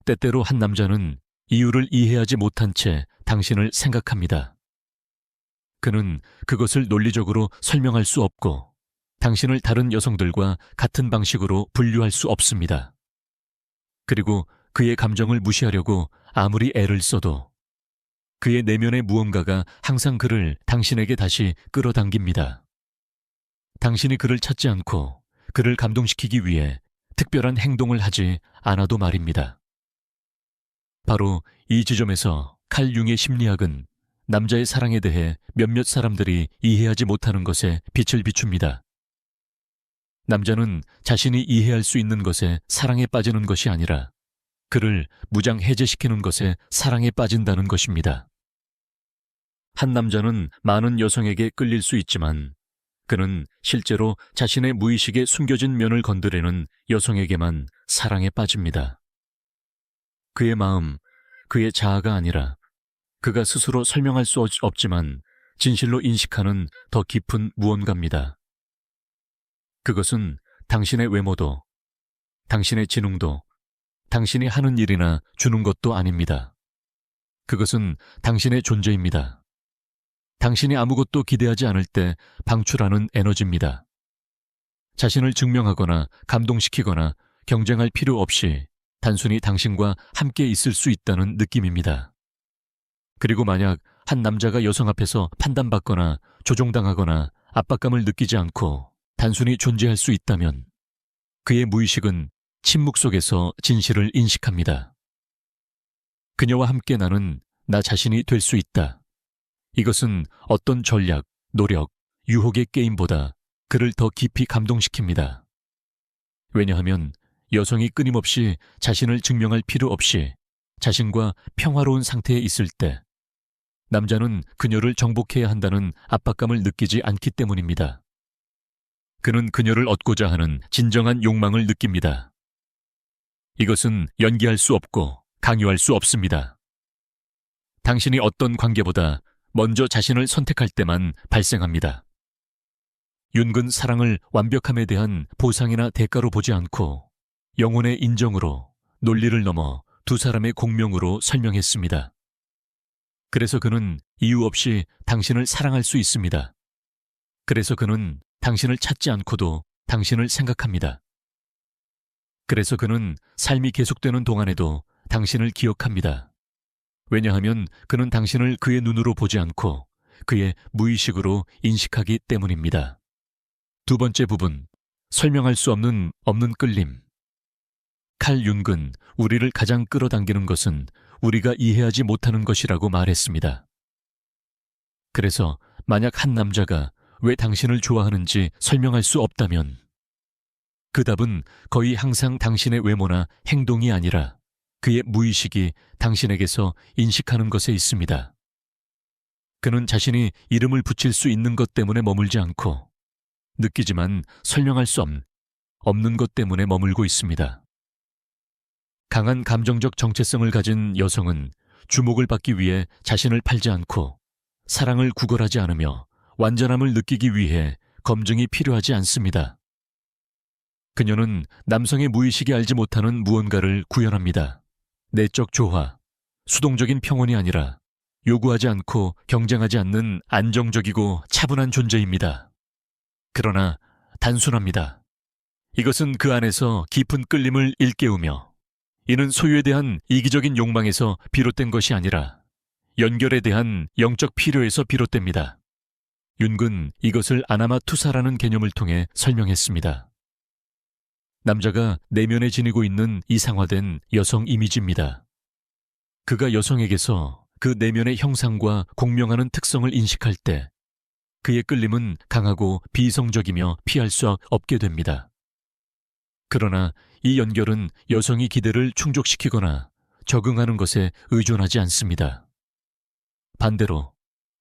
때때로 한 남자는 이유를 이해하지 못한 채 당신을 생각합니다. 그는 그것을 논리적으로 설명할 수 없고 당신을 다른 여성들과 같은 방식으로 분류할 수 없습니다. 그리고 그의 감정을 무시하려고 아무리 애를 써도 그의 내면의 무언가가 항상 그를 당신에게 다시 끌어당깁니다. 당신이 그를 찾지 않고 그를 감동시키기 위해 특별한 행동을 하지 않아도 말입니다. 바로 이 지점에서 칼 융의 심리학은 남자의 사랑에 대해 몇몇 사람들이 이해하지 못하는 것에 빛을 비춥니다. 남자는 자신이 이해할 수 있는 것에 사랑에 빠지는 것이 아니라 그를 무장 해제시키는 것에 사랑에 빠진다는 것입니다. 한 남자는 많은 여성에게 끌릴 수 있지만 그는 실제로 자신의 무의식에 숨겨진 면을 건드리는 여성에게만 사랑에 빠집니다. 그의 마음, 그의 자아가 아니라 그가 스스로 설명할 수 없지만 진실로 인식하는 더 깊은 무언가입니다. 그것은 당신의 외모도, 당신의 지능도, 당신이 하는 일이나 주는 것도 아닙니다. 그것은 당신의 존재입니다. 당신이 아무것도 기대하지 않을 때 방출하는 에너지입니다. 자신을 증명하거나 감동시키거나 경쟁할 필요 없이 단순히 당신과 함께 있을 수 있다는 느낌입니다. 그리고 만약 한 남자가 여성 앞에서 판단받거나 조종당하거나 압박감을 느끼지 않고 단순히 존재할 수 있다면 그의 무의식은 침묵 속에서 진실을 인식합니다. 그녀와 함께 나는 나 자신이 될 수 있다. 이것은 어떤 전략, 노력, 유혹의 게임보다 그를 더 깊이 감동시킵니다. 왜냐하면 여성이 끊임없이 자신을 증명할 필요 없이 자신과 평화로운 상태에 있을 때 남자는 그녀를 정복해야 한다는 압박감을 느끼지 않기 때문입니다. 그는 그녀를 얻고자 하는 진정한 욕망을 느낍니다. 이것은 연기할 수 없고 강요할 수 없습니다. 당신이 어떤 관계보다 먼저 자신을 선택할 때만 발생합니다. 윤근 사랑을 완벽함에 대한 보상이나 대가로 보지 않고 영혼의 인정으로 논리를 넘어 두 사람의 공명으로 설명했습니다. 그래서 그는 이유 없이 당신을 사랑할 수 있습니다. 그래서 그는 당신을 찾지 않고도 당신을 생각합니다. 그래서 그는 삶이 계속되는 동안에도 당신을 기억합니다. 왜냐하면 그는 당신을 그의 눈으로 보지 않고 그의 무의식으로 인식하기 때문입니다. 두 번째 부분, 설명할 수 없는 끌림. 칼 융은 우리를 가장 끌어당기는 것은 우리가 이해하지 못하는 것이라고 말했습니다. 그래서 만약 한 남자가 왜 당신을 좋아하는지 설명할 수 없다면 그 답은 거의 항상 당신의 외모나 행동이 아니라 그의 무의식이 당신에게서 인식하는 것에 있습니다. 그는 자신이 이름을 붙일 수 있는 것 때문에 머물지 않고 느끼지만 설명할 수 없는 것 때문에 머물고 있습니다. 강한 감정적 정체성을 가진 여성은 주목을 받기 위해 자신을 팔지 않고 사랑을 구걸하지 않으며 완전함을 느끼기 위해 검증이 필요하지 않습니다. 그녀는 남성의 무의식이 알지 못하는 무언가를 구현합니다. 내적 조화, 수동적인 평온이 아니라 요구하지 않고 경쟁하지 않는 안정적이고 차분한 존재입니다. 그러나 단순합니다. 이것은 그 안에서 깊은 끌림을 일깨우며 이는 소유에 대한 이기적인 욕망에서 비롯된 것이 아니라 연결에 대한 영적 필요에서 비롯됩니다. 윤근 이것을 아나마투사라는 개념을 통해 설명했습니다. 남자가 내면에 지니고 있는 이상화된 여성 이미지입니다. 그가 여성에게서 그 내면의 형상과 공명하는 특성을 인식할 때 그의 끌림은 강하고 비이성적이며 피할 수 없게 됩니다. 그러나 이 연결은 여성이 기대를 충족시키거나 적응하는 것에 의존하지 않습니다. 반대로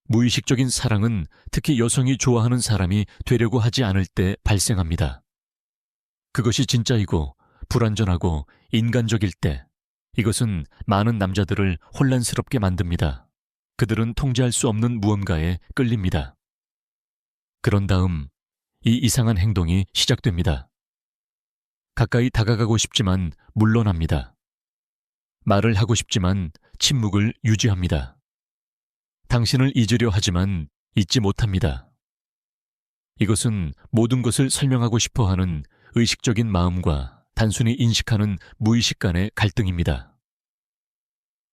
무의식적인 사랑은 특히 여성이 좋아하는 사람이 되려고 하지 않을 때 발생합니다. 그것이 진짜이고 불완전하고 인간적일 때 이것은 많은 남자들을 혼란스럽게 만듭니다. 그들은 통제할 수 없는 무언가에 끌립니다. 그런 다음 이 이상한 행동이 시작됩니다. 가까이 다가가고 싶지만 물러납니다. 말을 하고 싶지만 침묵을 유지합니다. 당신을 잊으려 하지만 잊지 못합니다. 이것은 모든 것을 설명하고 싶어 하는 의식적인 마음과 단순히 인식하는 무의식 간의 갈등입니다.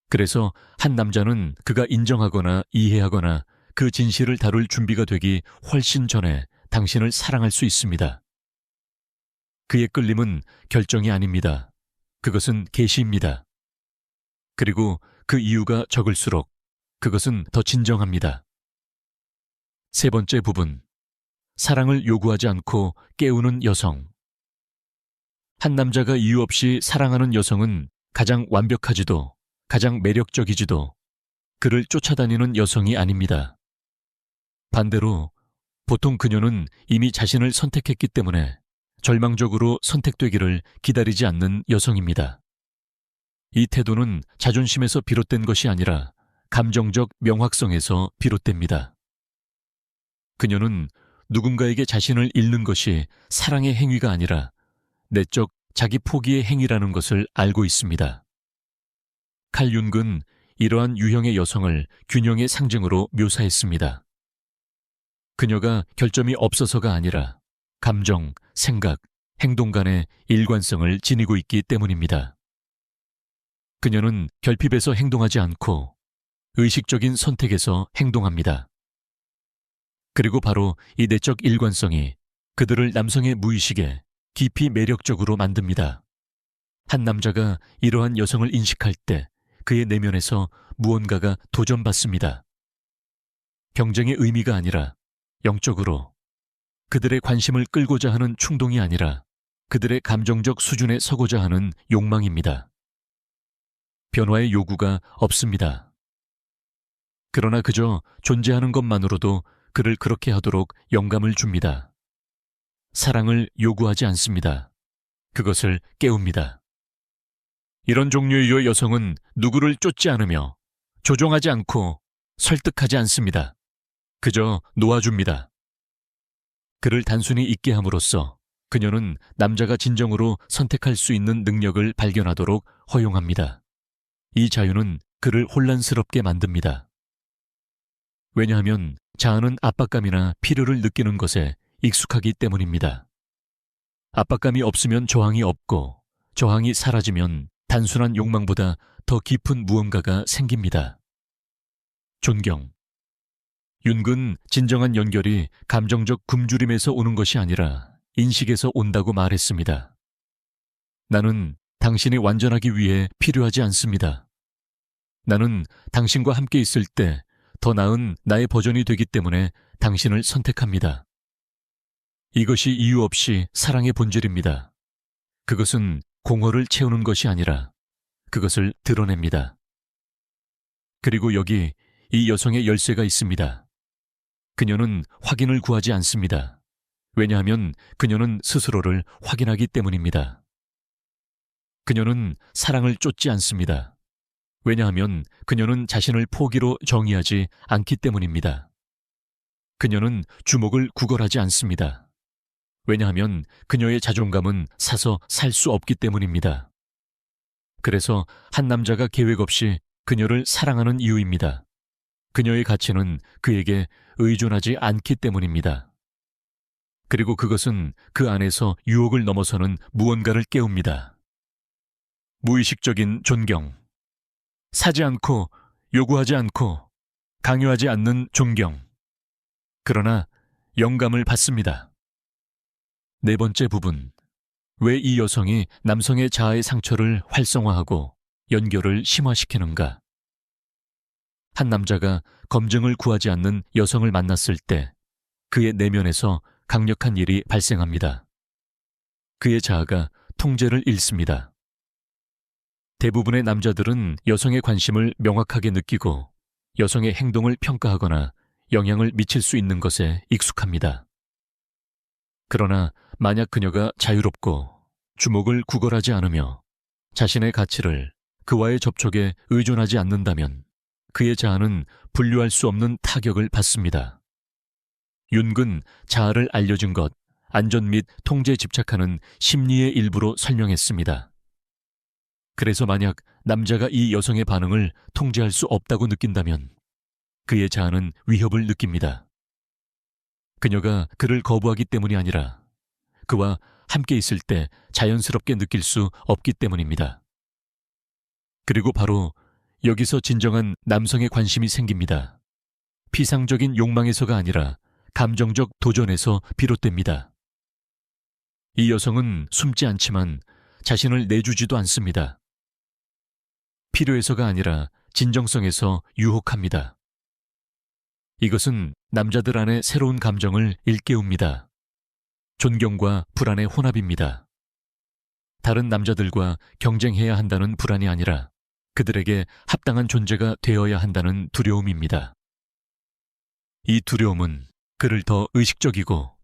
그래서 한 남자는 그가 인정하거나 이해하거나 그 진실을 다룰 준비가 되기 훨씬 전에 당신을 사랑할 수 있습니다. 그의 끌림은 결정이 아닙니다. 그것은 계시입니다. 그리고 그 이유가 적을수록 그것은 더 진정합니다. 세 번째 부분, 사랑을 요구하지 않고 깨우는 여성. 한 남자가 이유 없이 사랑하는 여성은 가장 완벽하지도 가장 매력적이지도 그를 쫓아다니는 여성이 아닙니다. 반대로 보통 그녀는 이미 자신을 선택했기 때문에 절망적으로 선택되기를 기다리지 않는 여성입니다. 이 태도는 자존심에서 비롯된 것이 아니라 감정적 명확성에서 비롯됩니다. 그녀는 누군가에게 자신을 잃는 것이 사랑의 행위가 아니라 내적 자기 포기의 행위라는 것을 알고 있습니다. 칼 융은 이러한 유형의 여성을 균형의 상징으로 묘사했습니다. 그녀가 결점이 없어서가 아니라 감정, 생각, 행동 간의 일관성을 지니고 있기 때문입니다. 그녀는 결핍에서 행동하지 않고 의식적인 선택에서 행동합니다. 그리고 바로 이 내적 일관성이 그들을 남성의 무의식에 깊이 매력적으로 만듭니다. 한 남자가 이러한 여성을 인식할 때 그의 내면에서 무언가가 도전받습니다. 경쟁의 의미가 아니라 영적으로 그들의 관심을 끌고자 하는 충동이 아니라 그들의 감정적 수준에 서고자 하는 욕망입니다. 변화의 요구가 없습니다. 그러나 그저 존재하는 것만으로도 그를 그렇게 하도록 영감을 줍니다. 사랑을 요구하지 않습니다. 그것을 깨웁니다. 이런 종류의 여성은 누구를 쫓지 않으며 조종하지 않고 설득하지 않습니다. 그저 놓아줍니다. 그를 단순히 있게 함으로써 그녀는 남자가 진정으로 선택할 수 있는 능력을 발견하도록 허용합니다. 이 자유는 그를 혼란스럽게 만듭니다. 왜냐하면 자아는 압박감이나 필요를 느끼는 것에 익숙하기 때문입니다. 압박감이 없으면 저항이 없고 저항이 사라지면 단순한 욕망보다 더 깊은 무언가가 생깁니다. 존경. 융은 진정한 연결이 감정적 굶주림에서 오는 것이 아니라 인식에서 온다고 말했습니다. 나는 당신이 완전하기 위해 필요하지 않습니다. 나는 당신과 함께 있을 때 더 나은 나의 버전이 되기 때문에 당신을 선택합니다. 이것이 이유 없이 사랑의 본질입니다. 그것은 공허를 채우는 것이 아니라 그것을 드러냅니다. 그리고 여기 이 여성의 열쇠가 있습니다. 그녀는 확인을 구하지 않습니다. 왜냐하면 그녀는 스스로를 확인하기 때문입니다. 그녀는 사랑을 쫓지 않습니다. 왜냐하면 그녀는 자신을 포기로 정의하지 않기 때문입니다. 그녀는 주목을 구걸하지 않습니다. 왜냐하면 그녀의 자존감은 사서 살 수 없기 때문입니다. 그래서 한 남자가 계획 없이 그녀를 사랑하는 이유입니다. 그녀의 가치는 그에게 의존하지 않기 때문입니다. 그리고 그것은 그 안에서 유혹을 넘어서는 무언가를 깨웁니다. 무의식적인 존경. 사지 않고 요구하지 않고 강요하지 않는 존경. 그러나 영감을 받습니다. 네 번째 부분. 왜 이 여성이 남성의 자아의 상처를 활성화하고 연결을 심화시키는가? 한 남자가 검증을 구하지 않는 여성을 만났을 때 그의 내면에서 강력한 일이 발생합니다. 그의 자아가 통제를 잃습니다. 대부분의 남자들은 여성의 관심을 명확하게 느끼고 여성의 행동을 평가하거나 영향을 미칠 수 있는 것에 익숙합니다. 그러나 만약 그녀가 자유롭고 주목을 구걸하지 않으며 자신의 가치를 그와의 접촉에 의존하지 않는다면 그의 자아는 분류할 수 없는 타격을 받습니다. 융은 자아를 알려진 것, 안전 및 통제에 집착하는 심리의 일부로 설명했습니다. 그래서 만약 남자가 이 여성의 반응을 통제할 수 없다고 느낀다면 그의 자아는 위협을 느낍니다. 그녀가 그를 거부하기 때문이 아니라 그와 함께 있을 때 자연스럽게 느낄 수 없기 때문입니다. 그리고 바로 여기서 진정한 남성의 관심이 생깁니다. 피상적인 욕망에서가 아니라 감정적 도전에서 비롯됩니다. 이 여성은 숨지 않지만 자신을 내주지도 않습니다. 필요해서가 아니라 진정성에서 유혹합니다. 이것은 남자들 안에 새로운 감정을 일깨웁니다. 존경과 불안의 혼합입니다. 다른 남자들과 경쟁해야 한다는 불안이 아니라 그들에게 합당한 존재가 되어야 한다는 두려움입니다. 이 두려움은 그를 더 의식적이고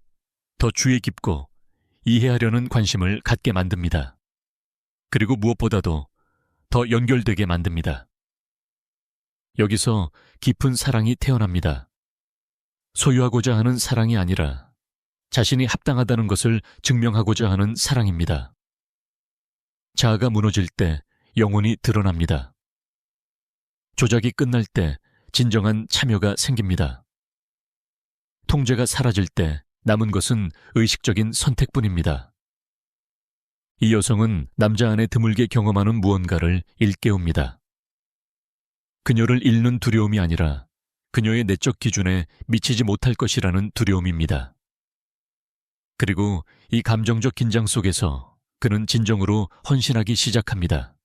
더 주의 깊고 이해하려는 관심을 갖게 만듭니다. 그리고 무엇보다도 더 연결되게 만듭니다. 여기서 깊은 사랑이 태어납니다. 소유하고자 하는 사랑이 아니라 자신이 합당하다는 것을 증명하고자 하는 사랑입니다. 자아가 무너질 때 영혼이 드러납니다. 조작이 끝날 때 진정한 참여가 생깁니다. 통제가 사라질 때 남은 것은 의식적인 선택뿐입니다. 이 여성은 남자 안에 드물게 경험하는 무언가를 일깨웁니다. 그녀를 잃는 두려움이 아니라 그녀의 내적 기준에 미치지 못할 것이라는 두려움입니다. 그리고 이 감정적 긴장 속에서 그는 진정으로 헌신하기 시작합니다.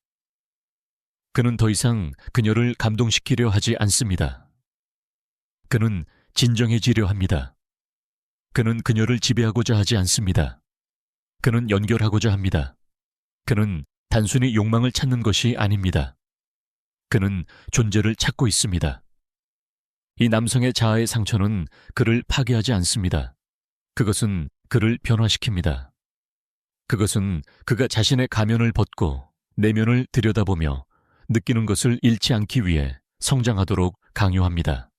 그는 더 이상 그녀를 감동시키려 하지 않습니다. 그는 진정해지려 합니다. 그는 그녀를 지배하고자 하지 않습니다. 그는 연결하고자 합니다. 그는 단순히 욕망을 찾는 것이 아닙니다. 그는 존재를 찾고 있습니다. 이 남성의 자아의 상처는 그를 파괴하지 않습니다. 그것은 그를 변화시킵니다. 그것은 그가 자신의 가면을 벗고 내면을 들여다보며 느끼는 것을 잃지 않기 위해 성장하도록 강요합니다.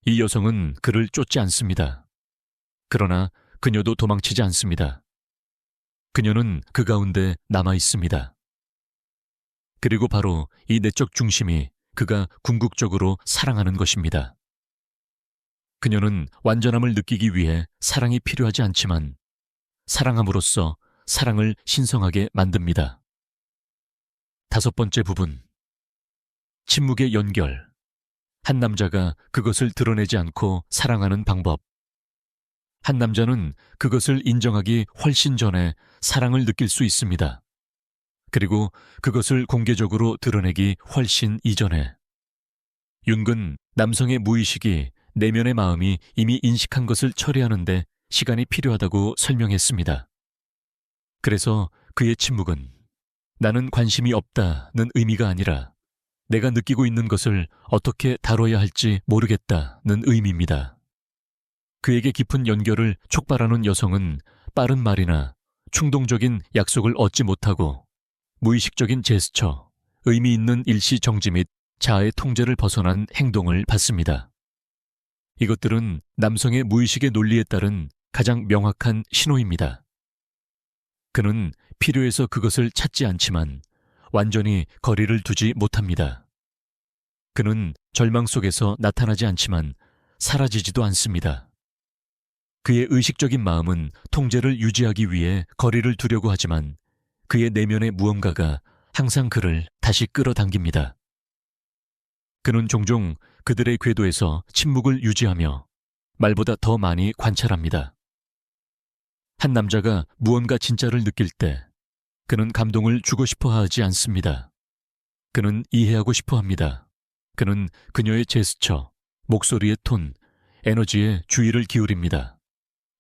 이 여성은 그를 쫓지 않습니다. 그러나 그녀도 도망치지 않습니다. 그녀는 그 가운데 남아 있습니다. 그리고 바로 이 내적 중심이 그가 궁극적으로 사랑하는 것입니다. 그녀는 완전함을 느끼기 위해 사랑이 필요하지 않지만 사랑함으로써 사랑을 신성하게 만듭니다. 5번째 부분. 침묵의 연결. 한 남자가 그것을 드러내지 않고 사랑하는 방법. 한 남자는 그것을 인정하기 훨씬 전에 사랑을 느낄 수 있습니다. 그리고 그것을 공개적으로 드러내기 훨씬 이전에. 융은 남성의 무의식이 내면의 마음이 이미 인식한 것을 처리하는데 시간이 필요하다고 설명했습니다. 그래서 그의 침묵은 나는 관심이 없다는 의미가 아니라 내가 느끼고 있는 것을 어떻게 다뤄야 할지 모르겠다는 의미입니다. 그에게 깊은 연결을 촉발하는 여성은 빠른 말이나 충동적인 약속을 얻지 못하고 무의식적인 제스처, 의미 있는 일시정지 및 자아의 통제를 벗어난 행동을 받습니다. 이것들은 남성의 무의식의 논리에 따른 가장 명확한 신호입니다. 그는 필요해서 그것을 찾지 않지만 완전히 거리를 두지 못합니다. 그는 절망 속에서 나타나지 않지만 사라지지도 않습니다. 그의 의식적인 마음은 통제를 유지하기 위해 거리를 두려고 하지만 그의 내면의 무언가가 항상 그를 다시 끌어당깁니다. 그는 종종 그들의 궤도에서 침묵을 유지하며 말보다 더 많이 관찰합니다. 한 남자가 무언가 진짜를 느낄 때 그는 감동을 주고 싶어 하지 않습니다. 그는 이해하고 싶어 합니다. 그는 그녀의 제스처, 목소리의 톤, 에너지에 주의를 기울입니다.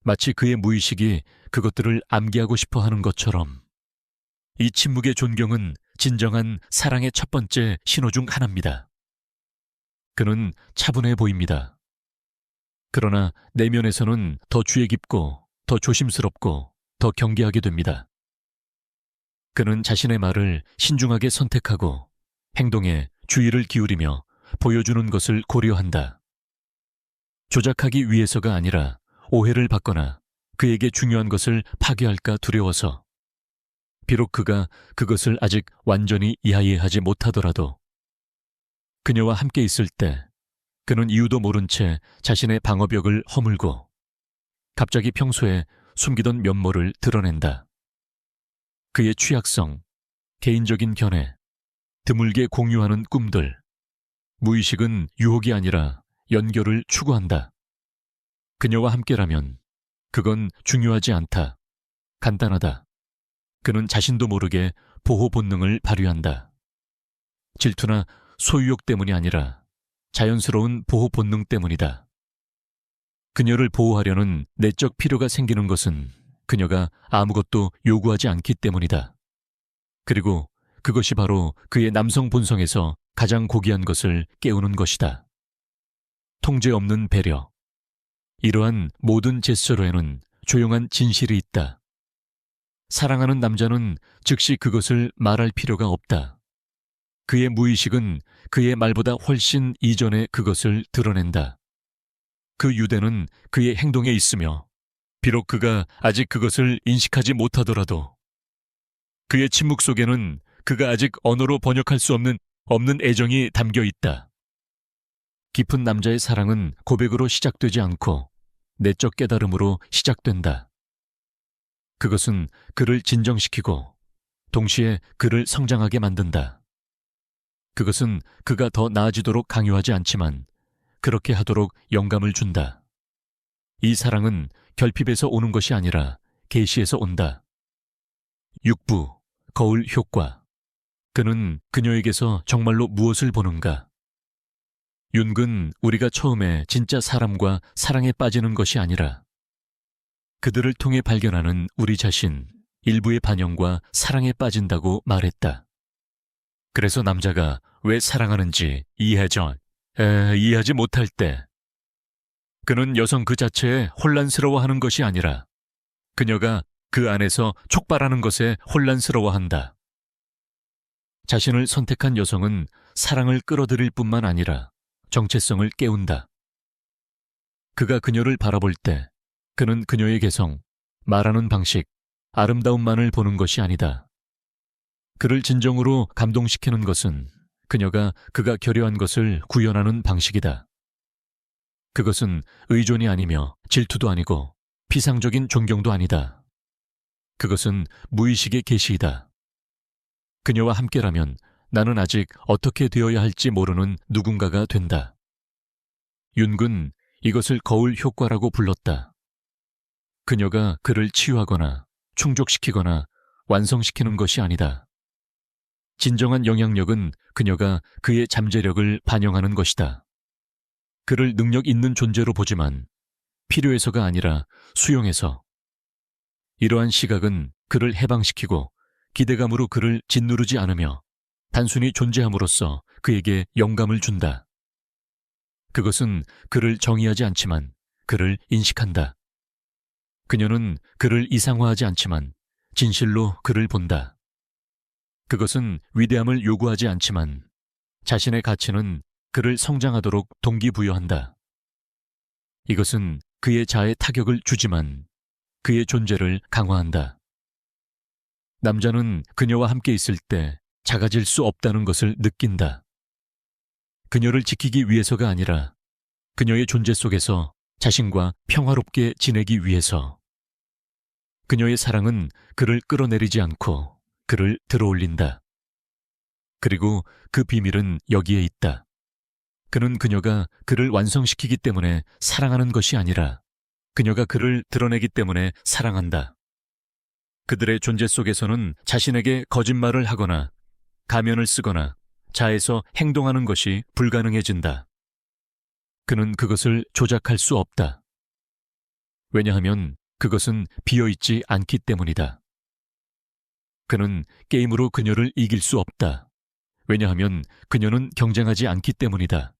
마치 그의 무의식이 그것들을 암기하고 싶어 하는 것처럼. 이 침묵의 존경은 진정한 사랑의 첫 번째 신호 중 하나입니다. 그는 차분해 보입니다. 그러나 내면에서는 더 주의 깊고 더 조심스럽고 더 경계하게 됩니다. 그는 자신의 말을 신중하게 선택하고 행동에 주의를 기울이며 보여주는 것을 고려한다. 조작하기 위해서가 아니라 오해를 받거나 그에게 중요한 것을 파괴할까 두려워서. 비록 그가 그것을 아직 완전히 이해하지 못하더라도 그녀와 함께 있을 때 그는 이유도 모른 채 자신의 방어벽을 허물고 갑자기 평소에 숨기던 면모를 드러낸다. 그의 취약성, 개인적인 견해, 드물게 공유하는 꿈들, 무의식은 유혹이 아니라 연결을 추구한다. 그녀와 함께라면 그건 중요하지 않다. 간단하다. 그는 자신도 모르게 보호 본능을 발휘한다. 질투나 소유욕 때문이 아니라 자연스러운 보호 본능 때문이다. 그녀를 보호하려는 내적 필요가 생기는 것은 그녀가 아무것도 요구하지 않기 때문이다. 그리고 그것이 바로 그의 남성 본성에서 가장 고귀한 것을 깨우는 것이다. 통제 없는 배려. 이러한 모든 제스처로에는 조용한 진실이 있다. 사랑하는 남자는 즉시 그것을 말할 필요가 없다. 그의 무의식은 그의 말보다 훨씬 이전에 그것을 드러낸다. 그 유대는 그의 행동에 있으며 비록 그가 아직 그것을 인식하지 못하더라도 그의 침묵 속에는 그가 아직 언어로 번역할 수 없는 애정이 담겨 있다. 깊은 남자의 사랑은 고백으로 시작되지 않고 내적 깨달음으로 시작된다. 그것은 그를 진정시키고 동시에 그를 성장하게 만든다. 그것은 그가 더 나아지도록 강요하지 않지만 그렇게 하도록 영감을 준다. 이 사랑은 결핍에서 오는 것이 아니라 계시에서 온다. 6부, 거울 효과. 그는 그녀에게서 정말로 무엇을 보는가? 윤근 우리가 처음에 진짜 사람과 사랑에 빠지는 것이 아니라 그들을 통해 발견하는 우리 자신, 일부의 반영과 사랑에 빠진다고 말했다. 그래서 남자가 왜 사랑하는지 이해하지 못할 때 그는 여성 그 자체에 혼란스러워하는 것이 아니라 그녀가 그 안에서 촉발하는 것에 혼란스러워한다. 자신을 선택한 여성은 사랑을 끌어들일 뿐만 아니라 정체성을 깨운다. 그가 그녀를 바라볼 때 그는 그녀의 개성, 말하는 방식, 아름다움만을 보는 것이 아니다. 그를 진정으로 감동시키는 것은 그가 결여한 것을 구현하는 방식이다. 그것은 의존이 아니며 질투도 아니고 피상적인 존경도 아니다. 그것은 무의식의 계시이다. 그녀와 함께라면 나는 아직 어떻게 되어야 할지 모르는 누군가가 된다. 윤근 이것을 거울 효과라고 불렀다. 그녀가 그를 치유하거나 충족시키거나 완성시키는 것이 아니다. 진정한 영향력은 그녀가 그의 잠재력을 반영하는 것이다. 그를 능력 있는 존재로 보지만 필요해서가 아니라 수용해서. 이러한 시각은 그를 해방시키고 기대감으로 그를 짓누르지 않으며 단순히 존재함으로써 그에게 영감을 준다. 그것은 그를 정의하지 않지만 그를 인식한다. 그녀는 그를 이상화하지 않지만 진실로 그를 본다. 그것은 위대함을 요구하지 않지만 자신의 가치는 그를 성장하도록 동기부여한다. 이것은 그의 자아에 타격을 주지만 그의 존재를 강화한다. 남자는 그녀와 함께 있을 때 작아질 수 없다는 것을 느낀다. 그녀를 지키기 위해서가 아니라 그녀의 존재 속에서 자신과 평화롭게 지내기 위해서. 그녀의 사랑은 그를 끌어내리지 않고 그를 들어올린다. 그리고 그 비밀은 여기에 있다. 그는 그녀가 그를 완성시키기 때문에 사랑하는 것이 아니라 그녀가 그를 드러내기 때문에 사랑한다. 그들의 존재 속에서는 자신에게 거짓말을 하거나 가면을 쓰거나 자에서 행동하는 것이 불가능해진다. 그는 그것을 조작할 수 없다. 왜냐하면 그것은 비어있지 않기 때문이다. 그는 게임으로 그녀를 이길 수 없다. 왜냐하면 그녀는 경쟁하지 않기 때문이다.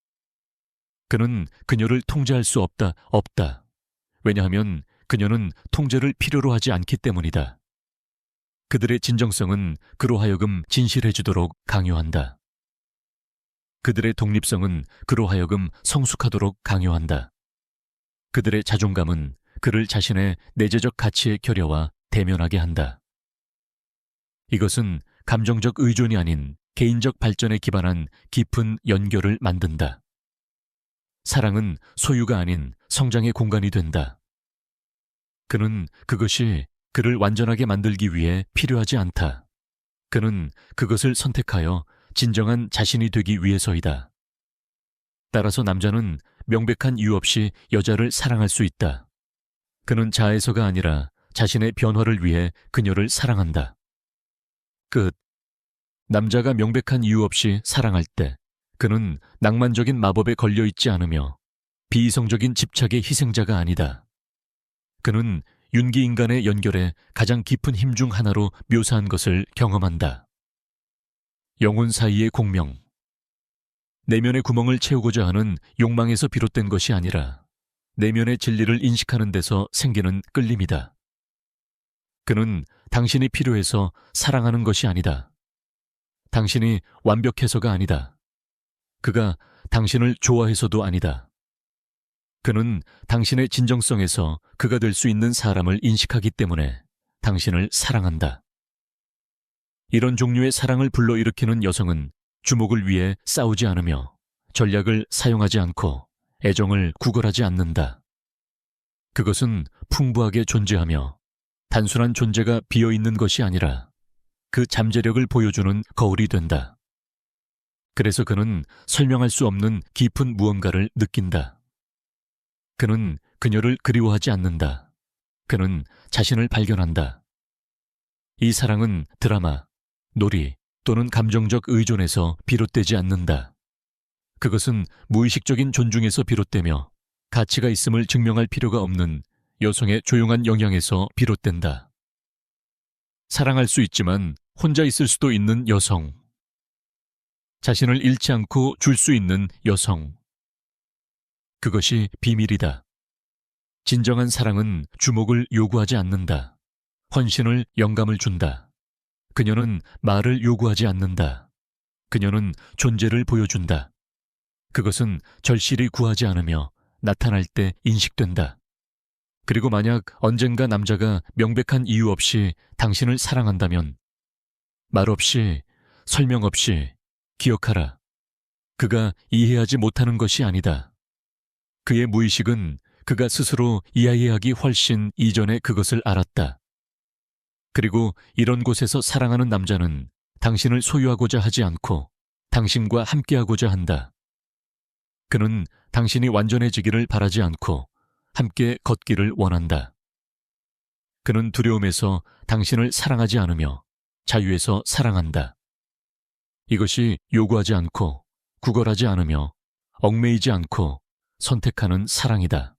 그는 그녀를 통제할 수 없다. 왜냐하면 그녀는 통제를 필요로 하지 않기 때문이다. 그들의 진정성은 그로 하여금 진실해지도록 강요한다. 그들의 독립성은 그로 하여금 성숙하도록 강요한다. 그들의 자존감은 그를 자신의 내재적 가치의 결여와 대면하게 한다. 이것은 감정적 의존이 아닌 개인적 발전에 기반한 깊은 연결을 만든다. 사랑은 소유가 아닌 성장의 공간이 된다. 그는 그것이 그를 완전하게 만들기 위해 필요하지 않다. 그는 그것을 선택하여 진정한 자신이 되기 위해서이다. 따라서 남자는 명백한 이유 없이 여자를 사랑할 수 있다. 그는 자아에서가 아니라 자신의 변화를 위해 그녀를 사랑한다. 끝. 남자가 명백한 이유 없이 사랑할 때 그는 낭만적인 마법에 걸려 있지 않으며 비이성적인 집착의 희생자가 아니다. 그는 윤기인간의 연결에 가장 깊은 힘 중 하나로 묘사한 것을 경험한다. 영혼 사이의 공명. 내면의 구멍을 채우고자 하는 욕망에서 비롯된 것이 아니라 내면의 진리를 인식하는 데서 생기는 끌림이다. 그는 당신이 필요해서 사랑하는 것이 아니다. 당신이 완벽해서가 아니다. 그가 당신을 좋아해서도 아니다. 그는 당신의 진정성에서 그가 될 수 있는 사람을 인식하기 때문에 당신을 사랑한다. 이런 종류의 사랑을 불러일으키는 여성은 주목을 위해 싸우지 않으며 전략을 사용하지 않고 애정을 구걸하지 않는다. 그것은 풍부하게 존재하며 단순한 존재가 비어있는 것이 아니라 그 잠재력을 보여주는 거울이 된다. 그래서 그는 설명할 수 없는 깊은 무언가를 느낀다. 그는 그녀를 그리워하지 않는다. 그는 자신을 발견한다. 이 사랑은 드라마, 놀이 또는 감정적 의존에서 비롯되지 않는다. 그것은 무의식적인 존중에서 비롯되며 가치가 있음을 증명할 필요가 없는 여성의 조용한 영향에서 비롯된다. 사랑할 수 있지만 혼자 있을 수도 있는 여성. 자신을 잃지 않고 줄 수 있는 여성. 그것이 비밀이다. 진정한 사랑은 주목을 요구하지 않는다. 헌신을 영감을 준다. 그녀는 말을 요구하지 않는다. 그녀는 존재를 보여준다. 그것은 절실히 구하지 않으며 나타날 때 인식된다. 그리고 만약 언젠가 남자가 명백한 이유 없이 당신을 사랑한다면 말 없이, 설명 없이 기억하라. 그가 이해하지 못하는 것이 아니다. 그의 무의식은 그가 스스로 이해하기 훨씬 이전에 그것을 알았다. 그리고 이런 곳에서 사랑하는 남자는 당신을 소유하고자 하지 않고 당신과 함께하고자 한다. 그는 당신이 완전해지기를 바라지 않고 함께 걷기를 원한다. 그는 두려움에서 당신을 사랑하지 않으며 자유에서 사랑한다. 이것이 요구하지 않고 구걸하지 않으며 얽매이지 않고 선택하는 사랑이다.